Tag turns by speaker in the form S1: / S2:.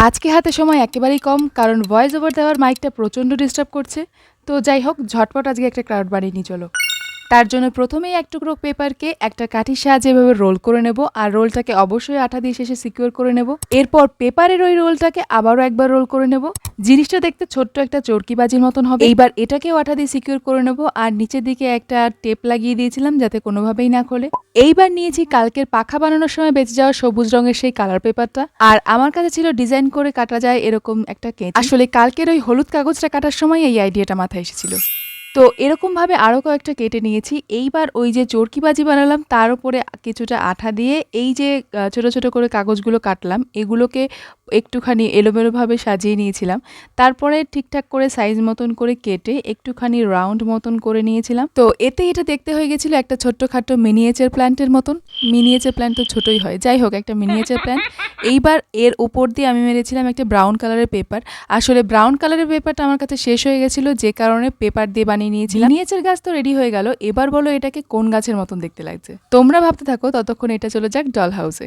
S1: আজকে হাতে সময় একেবারেই কম, কারণ ভয়েস ওভার দেওয়ার মাইকটা প্রচণ্ড ডিস্টার্ব করছে। তো যাই হোক, ঝটপট আজকে একটা ক্রাউড বানিয়ে নিয়ে চলো। তার জন্য প্রথমেই এক টুকরো পেপারকে একটা কাঠির সাহায্যে এভাবে রোল করে নেব, আর রোলটাকে অবশ্যই আঠা দিয়ে শেষে সিকিউর করে নেব। এরপর পেপারের ওই রোলটাকে আবারও একবার রোল করে নেব। জিনিসটা দেখতে ছোট্ট একটা চরকিবাজির মতন হবে। এইবার এটাকেও আঠা দিয়ে সিকিউর করে নেব, আর নিচের দিকে একটা টেপ লাগিয়ে দিয়েছিলাম যাতে কোনোভাবেই না খোলে। এইবার নিয়েছি কালকের পাখা বানানোর সময় বেঁচে যাওয়া সবুজ রঙের সেই কালার পেপারটা, আর আমার কাছে ছিল ডিজাইন করে কাটা যায় এরকম একটা কেচ। আসলে কালকের ওই হলুদ কাগজটা কাটার সময় এই আইডিয়াটা মাথায় এসেছিল। তো এরকমভাবে আরও কয়েকটা কেটে নিয়েছি। এইবার ওই যে চরকিবাজি বানালাম তার উপরে কিছুটা আঠা দিয়ে এই যে ছোট ছোট করে কাগজগুলো কাটলাম এগুলোকে একটুখানি এলোমেলোভাবে সাজিয়ে নিয়েছিলাম। তারপরে ঠিকঠাক করে সাইজ মতন করে কেটে একটুখানি রাউন্ড মতন করে নিয়েছিলাম। তো এতে এটা দেখতে হয়ে গেছিলো একটা ছোট্টখাটো মিনিয়েচার প্ল্যান্টের মতন। মিনিয়েচার প্ল্যান্ট তো ছোটোই হয়, যাই হোক একটা মিনিয়েচার প্ল্যান্ট। এইবার এর উপর দিয়ে আমি মেরেছিলাম একটা ব্রাউন কালারের পেপার। আসলে ব্রাউন কালারের পেপারটা আমার কাছে শেষ হয়ে গেছিলো, যে কারণে পেপার দিয়ে বানিয়ে নিয়েছিলাম। মিনিয়েচার গাছ তো রেডি হয়ে গেল, এবার বলো এটাকে কোন গাছের মতন দেখতে লাগছে। তোমরা ভাবতে থাকো, ততক্ষণ এটা চলে যাক ডল হাউসে।